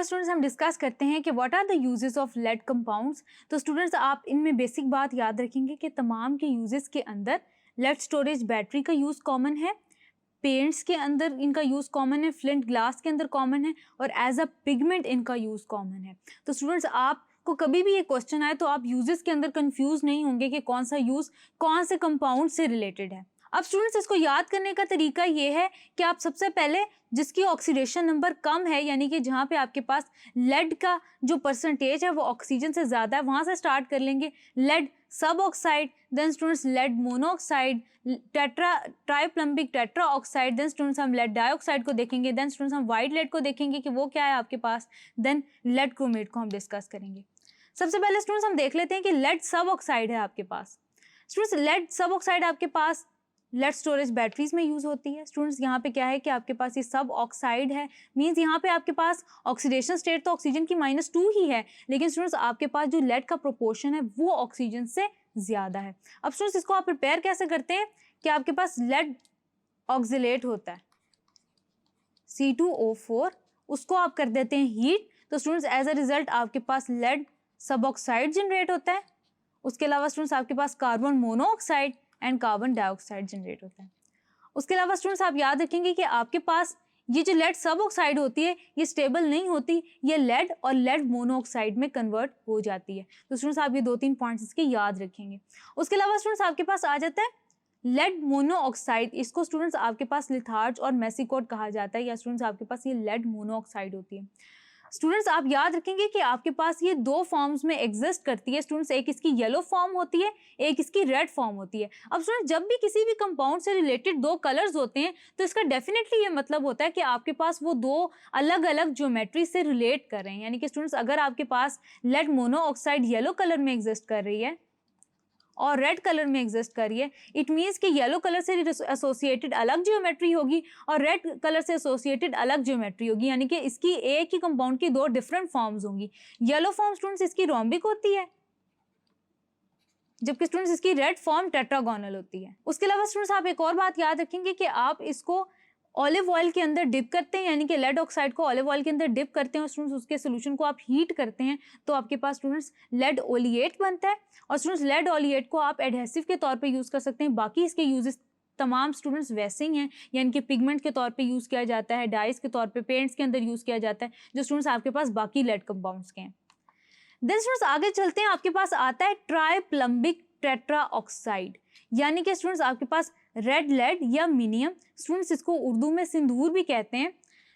Students हम discuss करते हैं कि what are the uses of lead compounds. तो स्टूडेंट्स आप इनमें बेसिक बात याद रखेंगे कि तमाम के यूजेस के अंदर लेड स्टोरेज बैटरी का यूज़ कॉमन है, पेंट्स के अंदर इनका यूज़ कॉमन है, फ्लिंट ग्लास के अंदर कॉमन है और एज अ पिगमेंट इनका यूज़ कॉमन है। तो स्टूडेंट्स आपको कभी भी ये क्वेश्चन आए तो आप यूजेस के अंदर कंफ्यूज नहीं होंगे कि कौन सा यूज़ कौन से कंपाउंड से रिलेटेड है। अब स्टूडेंट्स इसको याद करने का तरीका ये है कि आप सबसे पहले जिसकी ऑक्सीडेशन नंबर कम है, यानी कि जहाँ पे आपके पास लेड का जो परसेंटेज है वो ऑक्सीजन से ज़्यादा है, वहाँ से स्टार्ट कर लेंगे। Lead sub oxide, then students lead monoxide, triplumbic tetra oxide, then students हम लेड डाइऑक्साइड को देखेंगे, देन स्टूडेंट्स हम वाइट लेड को देखेंगे कि वो क्या है आपके पास, देन लेड क्रोमेट को हम डिस्कस करेंगे। सबसे पहले स्टूडेंट्स हम देख लेते हैं कि लेड सब ऑक्साइड है आपके पास। स्टूडेंट्स लेड सब ऑक्साइड आपके पास लेड स्टोरेज बैटरीज में यूज होती है। स्टूडेंट्स यहाँ पे क्या है कि आपके पास ये सब ऑक्साइड है, मींस यहाँ पे आपके पास ऑक्सीडेशन स्टेट तो ऑक्सीजन की -2 ही है, लेकिन स्टूडेंट्स आपके पास जो लेड का प्रोपोर्शन है वो ऑक्सीजन से ज़्यादा है। अब स्टूडेंट्स इसको आप प्रिपेयर कैसे करते हैं कि आपके पास लेड ऑक्जिलेट होता है C2O4, उसको आप कर देते हैं हीट, तो स्टूडेंट्स एज अ रिजल्ट आपके पास लेड सब ऑक्साइड जनरेट होता है। उसके अलावा स्टूडेंट्स आपके पास carbon monoxide and carbon dioxide generate होता है। उसके अलावा स्टूडेंट्स आप याद रखेंगे कि आपके पास ये जो लेड सब ऑक्साइड होती है ये स्टेबल नहीं होती, ये लेड और लेड मोनोऑक्साइड में कन्वर्ट हो जाती है। तो स्टूडेंट्स आप ये 2-3 पॉइंट्स इसके याद रखेंगे। उसके अलावा स्टूडेंट्स आपके पास आ जाता है लेड मोनोऑक्साइड, इसको स्टूडेंट्स आपके पास लिथार्ज और मेसिकोट कहा जाता है, या स्टूडेंट्स आपके पास ये लेड मोनोऑक्साइड होती है। स्टूडेंट्स आप याद रखेंगे कि आपके पास ये 2 फॉर्म्स में एग्जिस्ट करती है स्टूडेंट्स, एक इसकी येलो फॉर्म होती है, एक इसकी रेड फॉर्म होती है। अब स्टूडेंट्स जब भी किसी भी कंपाउंड से रिलेटेड 2 कलर्स होते हैं तो इसका डेफिनेटली ये मतलब होता है कि आपके पास वो 2 अलग अलग ज्योमेट्री से रिलेट कर रहे हैं। यानी कि स्टूडेंट्स अगर आपके पास लेड मोनोऑक्साइड येलो कलर में एग्जिस्ट कर रही है और रेड कलर में एग्जिस्ट कर रही है, इट मीन्स कि येलो कलर से एसोसिएटेड अलग ज्योमेट्री होगी और रेड कलर से एसोसिएटेड अलग ज्योमेट्री होगी, यानी कि इसकी एक ही कंपाउंड की 2 डिफरेंट फॉर्म्स होंगी। येलो फॉर्म स्टूडेंट्स इसकी रोम्बिक होती है, जबकि स्टूडेंट्स इसकी रेड फॉर्म टेट्रागोनल होती है। उसके अलावा स्टूडेंट्स आप एक और बात याद रखेंगे कि आप इसको ऑलिव ऑयल के अंदर डिप करते हैं, यानी कि लेड ऑक्साइड को ऑलिव ऑयल के अंदर डिप करते हैं और स्टूडेंट्स उसके सोल्यूशन को आप हीट करते हैं तो आपके पास स्टूडेंट्स लेड ओलिएट बनता है। और स्टूडेंट्स लेड ओलिएट को आप एडहेसिव के तौर पे यूज़ कर सकते हैं। बाकी इसके यूजेस तमाम स्टूडेंट्स वैसे ही हैं, यानी कि पिगमेंट के तौर पे यूज़ किया जाता है, डाइस के तौर पे, पेंट्स के अंदर यूज़ किया जाता है, जो स्टूडेंट्स आपके पास बाकी लेड कंपाउंड्स के हैं। देन स्टूडेंट्स आगे चलते हैं, आपके पास आता है ट्राइप्लम्बिक टेट्रा ऑक्साइड, यानी कि स्टूडेंट्स आपके पास रेड लेड या मिनियम, स्टूडेंट्स इसको उर्दू में सिंदूर भी कहते हैं।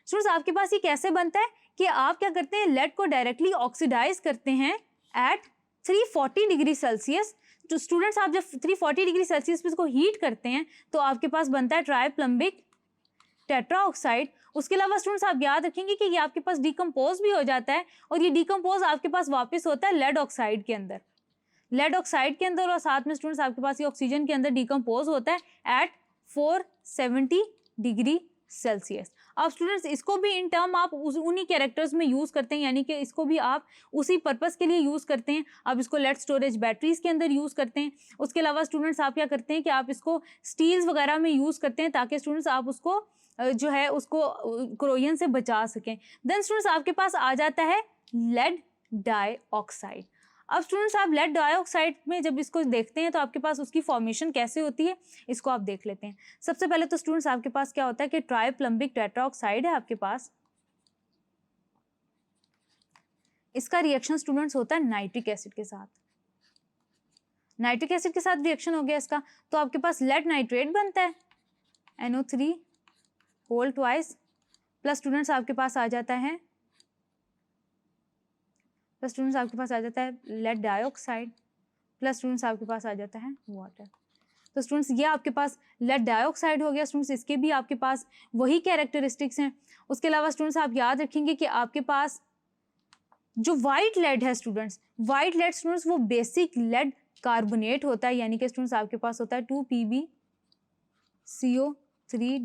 स्टूडेंट्स आपके पास ये कैसे बनता है कि आप क्या करते हैं, लेड को डायरेक्टली ऑक्सीडाइज करते हैं एट 340 डिग्री सेल्सियस। तो स्टूडेंट्स आप जब 340 डिग्री सेल्सियस पे इसको हीट करते हैं तो आपके पास बनता है ट्राइप्लम्बिक टेट्रा ऑक्साइड। उसके अलावा स्टूडेंट्स आप याद रखेंगे कि ये आपके पास डिकम्पोज भी हो जाता है और ये डिकम्पोज आपके पास वापस होता है लेड ऑक्साइड के अंदर, लेड ऑक्साइड के अंदर, और साथ में स्टूडेंट्स आपके पास ये ऑक्सीजन के अंदर डिकम्पोज होता है एट 470 डिग्री सेल्सियस। अब स्टूडेंट्स इसको भी इन टर्म आप उन्हीं कैरेक्टर्स में यूज़ करते हैं, यानी कि इसको भी आप उसी पर्पस के लिए यूज़ करते हैं। आप इसको लेड स्टोरेज बैटरीज के अंदर यूज़ करते हैं। उसके अलावा स्टूडेंट्स आप क्या करते हैं कि आप इसको स्टील्स वगैरह में यूज़ करते हैं ताकि स्टूडेंट्स आप उसको जो है उसको क्रोजन से बचा सकें। देन स्टूडेंट्स आपके पास आ जाता है लेड डाइऑक्साइड। अब स्टूडेंट्स आप लेड डाइऑक्साइड में जब इसको देखते हैं तो आपके पास उसकी फॉर्मेशन कैसे होती है इसको आप देख लेते हैं। सबसे पहले तो स्टूडेंट्स आपके पास क्या होता है कि ट्राइप्लम्बिक टेट्रा ऑक्साइड है आपके पास, इसका रिएक्शन स्टूडेंट्स होता है नाइट्रिक एसिड के साथ। नाइट्रिक एसिड के साथ रिएक्शन हो गया इसका, तो आपके पास लेड नाइट्रेट बनता है NO3 whole twice, plus students आपके पास आ जाता है लेड डाइऑक्साइड, प्लस स्टूडेंट्स आपके पास आ जाता है वाटर। तो स्टूडेंट्स ये आपके पास लेड डाइऑक्साइड हो गया। स्टूडेंट्स इसके भी आपके पास वही कैरेक्टरिस्टिक्स हैं। उसके अलावा स्टूडेंट्स आप याद रखेंगे कि आपके पास जो वाइट लेड है स्टूडेंट्स, वाइट लेड स्टूडेंट्स वो बेसिक लेड कार्बोनेट होता है, यानी कि स्टूडेंट्स आपके पास होता है 2PbCO3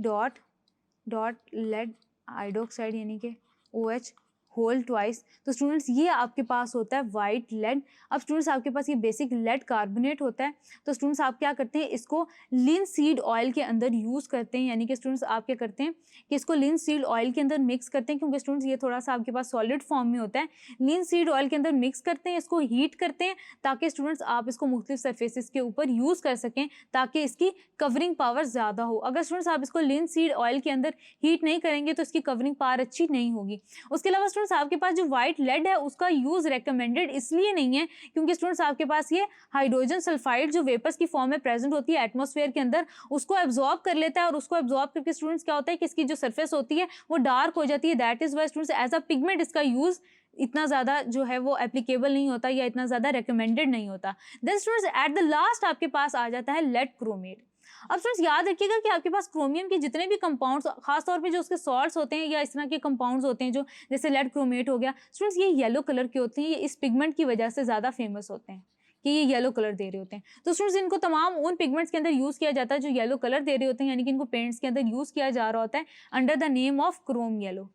डॉट लेड हाइड्रोक्साइड, यानी कि OH होल ट्वाइस। तो स्टूडेंट्स ये आपके पास होता है वाइट लेड। अब स्टूडेंट्स आपके पास ये बेसिक लेड कार्बोनेट होता है। तो स्टूडेंट्स आप क्या करते हैं, इसको लिनसीड ऑयल के अंदर यूज़ करते हैं, यानी कि स्टूडेंट्स आप क्या करते हैं कि इसको लिनसीड ऑयल के अंदर मिक्स करते हैं, क्योंकि स्टूडेंट्स ये थोड़ा सा आपके पास सॉलिड फॉर्म में होता है। लिनसीड ऑयल के अंदर मिक्स करते हैं, इसको हीट करते हैं, ताकि स्टूडेंट्स आप इसको मुख्तलिफ सरफेसेस के ऊपर यूज़ कर सकें, ताकि इसकी कवरिंग पावर ज़्यादा हो। अगर स्टूडेंट्स आप इसको लिनसीड ऑयल के अंदर हीट नहीं करेंगे तो इसकी कवरिंग पावर अच्छी नहीं होगी। उसके अलावा स्टूडेंट्स आपके पास जो वाइट लेड है उसका यूज़ रेकमेंडेड इसलिए नहीं है क्योंकि स्टूडेंट्स आपके पास ये हाइड्रोजन सल्फाइड जो वेपर्स की फॉर्म में प्रेजेंट होती है एटमॉस्फेयर के अंदर, उसको एब्जॉर्ब कर लेता है, और उसको एब्जॉर्ब करके स्टूडेंट्स क्या होता है कि इसकी जो सरफेस होती है वो डार्क हो जाती है। That is why students as a pigment इसका यूज़ इतना ज़्यादा जो है वो एप्लीकेबल नहीं होता या इतना ज़्यादा रिकमेंडेड नहीं होता। Then students at the last आपके पास आ जाता है लेड क्रोमेट। अब स्टूडेंट्स याद रखिएगा कि आपके पास क्रोमियम के जितने भी कंपाउंड्स, खासतौर पे जो उसके सॉल्ट्स होते हैं या इस तरह के कंपाउंड्स होते हैं जो जैसे लेड क्रोमेट हो गया, स्टूडेंट्स ये येलो कलर के होते हैं। ये इस पिगमेंट की वजह से ज़्यादा फेमस होते हैं कि ये येलो कलर दे रहे होते हैं। तो स्टूडेंट्स इनको तमाम उन पिगमेंट्स के अंदर यूज़ किया जाता है जो येलो कलर दे रहे होते हैं, यानी कि इनको पेंट्स के अंदर यूज़ किया जा रहा होता है under the name of Chrome yellow.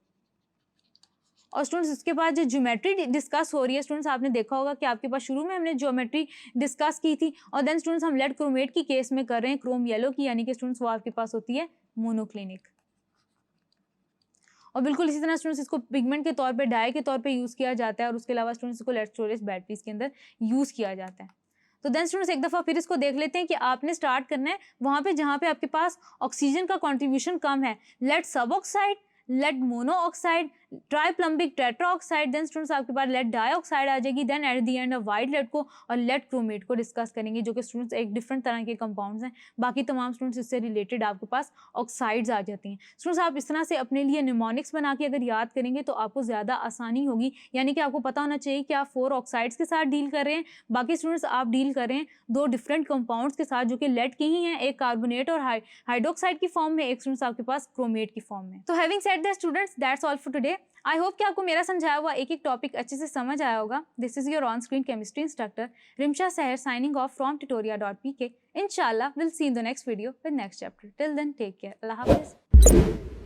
और स्टूडेंट्स इसके बाद जो ज्योमेट्री डिस्कस हो रही है, स्टूडेंट्स आपने देखा होगा कि आपके पास शुरू में हमने ज्योमेट्री डिस्कस की थी, और देन स्टूडेंट्स हम लेड क्रोमेट की केस में कर रहे हैं क्रोम येलो की, यानी कि स्टूडेंट्स वो आपके पास होती है मोनोक्लिनिक। और बिल्कुल इसी तरह स्टूडेंट्स इसको पिगमेंट के तौर पे, डाई के तौर पे यूज़ किया जाता है, और उसके अलावा स्टूडेंट्स इसको लेड स्टोरेज बैटरीज के अंदर यूज़ किया जाता है। तो देन स्टूडेंट्स एक दफ़ा फिर इसको देख लेते हैं कि आपने स्टार्ट करना है वहाँ पे जहाँ पे आपके पास ऑक्सीजन का कॉन्ट्रीब्यूशन कम है, lead sub oxide, lead mono oxide, triplumbic tetra oxide, then students आपके पास लेड डाइऑक्साइड आ जाएगी। Then at the end of white lead को और लेड क्रोमेट को डिस्कस करेंगे, जो कि स्टूडेंट्स एक डिफरेंट तरह के कंपाउंड्स हैं। बाकी तमाम स्टूडेंट्स इससे रिलेटेड आपके पास ऑक्साइड्स आ जाती हैं। स्टूडेंट्स आप इस तरह से अपने लिए निमोनिक्स बना के अगर याद करेंगे तो आपको ज़्यादा आसानी होगी, यानी कि आपको पता होना चाहिए कि आप 4 ऑक्साइड्स के साथ डील कर रहे हैं, बाकी स्टूडेंट्स आप डील कर रहे हैं 2 डिफरेंट कंपाउंड्स के साथ जो कि लेड के ही हैं, एक कार्बोनेट और हाइड्रोक्साइड की फॉर्म में, एक स्टूडेंट्स आपके पास क्रोमेट की फॉर्म में। तो having said that students, that's all for today. I hope कि आपको मेरा समझाया हुआ एक एक टॉपिक अच्छे से समझ आया होगा। This is your on screen chemistry instructor Rimsha Sahar signing off from tutoria.pk। इंशाल्लाह will see in the next video with next chapter. Till then take care, अल्लाह हाफिज़।